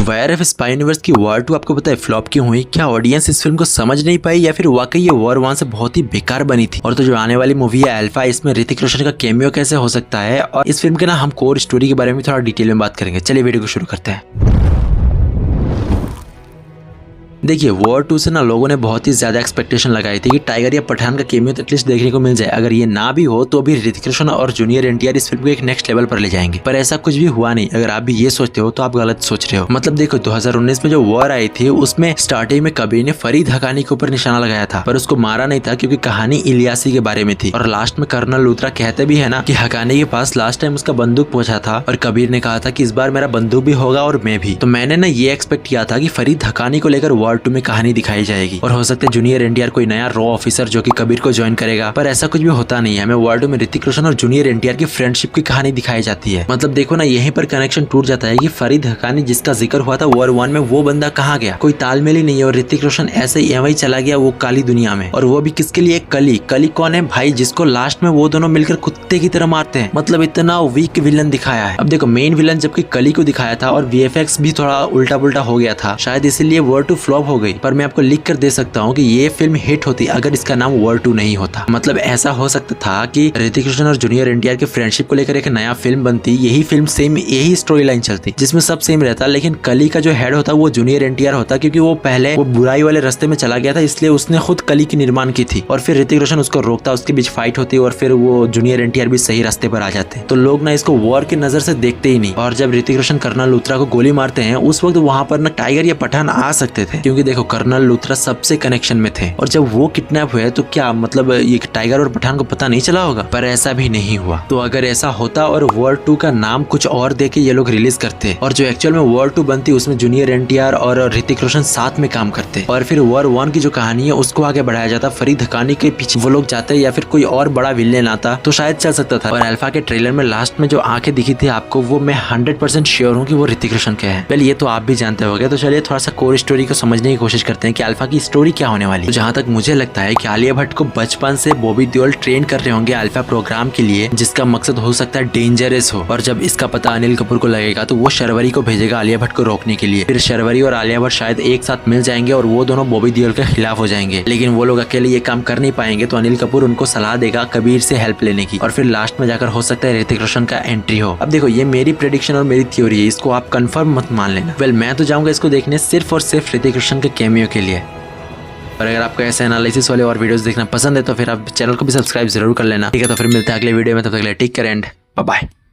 Wire of spy universe की war 2 आपको पता है फ्लॉप क्यों हुई? क्या ऑडियंस इस फिल्म को समझ नहीं पाई या फिर वाकई ये वॉर 1 से बहुत ही बेकार बनी थी? और तो जो आने वाली मूवी है अल्फा, इसमें ऋतिक रोशन का कैमियो कैसे हो सकता है और इस फिल्म के ना हम कोर स्टोरी के बारे में थोड़ा डिटेल में बात करेंगे। चलिए वीडियो को शुरू करते हैं। देखिए वॉर 2 से ना लोगों ने बहुत ही ज्यादा एक्सपेक्टेशन लगाई थी कि टाइगर या पठान का कैमियो तो एटलीस्ट देखने को मिल जाए। अगर ये ना भी हो तो भी ऋतिक रोशन और जूनियर एनटीआर इस फिल्म को एक नेक्स्ट लेवल पर ले जाएंगे, पर ऐसा कुछ भी हुआ नहीं। अगर आप भी ये सोचते हो तो आप गलत सोच रहे हो। मतलब देखो 2019 में जो वॉर आई थी उसमें स्टार्टिंग में कबीर ने फरीद हकानी के ऊपर निशाना लगाया था, पर उसको मारा नहीं था क्योंकि कहानी इलियासी के बारे में थी। और लास्ट में कर्नल लूथरा कहते भी है ना कि हकानी के पास लास्ट टाइम उसका बंदूक पहुंचा था और कबीर ने कहा था कि इस बार मेरा बंदूक भी होगा और मैं भी। तो मैंने ना ये एक्सपेक्ट किया था कि फरीद हकानी को लेकर वॉर 2 में कहानी दिखाई जाएगी और हो सकता है जूनियर एनटीआर कोई नया रॉ ऑफिसर जो कि कबीर को ज्वाइन करेगा, पर ऐसा कुछ भी होता नहीं है। हमें वॉर 2 में ऋतिक रोशन और जूनियर एनटीआर की फ्रेंडशिप की कहानी दिखाई जाती है। मतलब देखो ना यहीं पर कनेक्शन टूट जाता है कि फरीद हकानी जिसका जिक्र हुआ था वॉर 1 में, वो बंदा कहाँ गया? कोई तालमेल ही नहीं है। और ऋतिक रोशन ऐसे ही वही चला गया वो काली दुनिया में, और वो भी किसके लिए? कली। कली कौन है भाई? जिसको लास्ट में वो दोनों मिलकर कुत्ते की तरह मारते हैं। मतलब इतना वीक विलन दिखाया है। अब देखो मेन विलन जबकि कली को दिखाया था और वीएफएक्स भी थोड़ा उल्टा पुल्टा हो गया था, शायद इसीलिए वॉर 2 फ्लॉप हो गई। पर मैं आपको लिख कर दे सकता हूँ कि ये फिल्म हिट होती अगर इसका नाम वॉर 2 नहीं होता। मतलब ऐसा हो सकता था कि ऋतिक रोशन और जूनियर एनटीआर के फ्रेंडशिप को लेकर एक नया फिल्म बनती, यही फिल्म सेम यही स्टोरी लाइन चलती जिसमें सब सेम रहता, लेकिन कली का जो हेड होता वो जूनियर एनटीआर होता क्योंकि वो पहले वो बुराई वाले रास्ते में चला गया था, इसलिए उसने खुद कली की निर्माण की थी। और फिर ऋतिक रोशन उसको रोकता, उसके बीच फाइट होती और फिर वो जूनियर एनटीआर भी सही रास्ते पर आ जाते। तो लोग ना इसको वॉर की नजर से देखते ही नहीं। और जब ऋतिक रोशन कर्नल लूथरा को गोली मारते हैं उस वक्त वहां पर ना टाइगर या पठान आ सकते थे, क्योंकि देखो कर्नल लूथरा सबसे कनेक्शन में थे। और जब वो किडनैप हुए तो क्या मतलब ये टाइगर और पठान को पता नहीं चला होगा? पर ऐसा भी नहीं हुआ। तो अगर ऐसा होता और वॉर 2 का नाम कुछ और देके ये लोग रिलीज करते और जो एक्चुअल में वॉर 2 बनती उसमें जूनियर एनटीआर और ऋतिक रोशन साथ में काम करते और फिर वॉर 1 की जो कहानी है उसको आगे बढ़ाया जाता, फरीद हकानी के पीछे वो लोग जाते या फिर कोई और बड़ा विलेन आता तो शायद चल सकता था। और अल्फा के ट्रेलर में लास्ट में जो आंखें दिखी थी आपको, वो मैं 100% श्योर हूँ कि वो ऋतिक रोशन के हैं। पहले ये तो आप भी जानते होंगे। तो चलिए थोड़ा सा कोर स्टोरी को समझने की कोशिश करते हैं कि अल्फा की स्टोरी क्या होने वाली है। जहाँ तक मुझे लगता है कि आलिया भट्ट को बचपन से बॉबी देओल ट्रेन कर रहे होंगे अल्फा प्रोग्राम के लिए, जिसका मकसद हो सकता है डेंजरस हो। और जब इसका पता अनिल कपूर को लगेगा तो वो शर्वरी को भेजेगा आलिया भट्ट को रोकने के लिए। फिर शर्वरी और आलिया भट्ट शायद एक साथ मिल जाएंगे और वो दोनों बॉबी देओल के खिलाफ हो जाएंगे, लेकिन वो लोग अकेले ये काम कर नहीं पाएंगे। तो अनिल कपूर उनको सलाह देगा कबीर से हेल्प लेने की और फिर लास्ट में जाकर हो सकता है ऋतिक रोशन का एंट्री हो। अब देखो ये मेरी प्रेडिक्शन और मेरी थ्योरी है, इसको आप कंफर्म मत मान लेना। वेल मैं तो जाऊंगा इसको देखने सिर्फ और सिर्फ ऋतिक रोशन के कैमियो के लिए। और अगर आपको ऐसे एनालिसिस वाले और वीडियोस देखना पसंद है तो फिर आप चैनल को भी सब्सक्राइब जरूर कर लेना। ठीक है, तो फिर मिलते हैं अगले वीडियो में। तब तक के लिए take care and bye bye.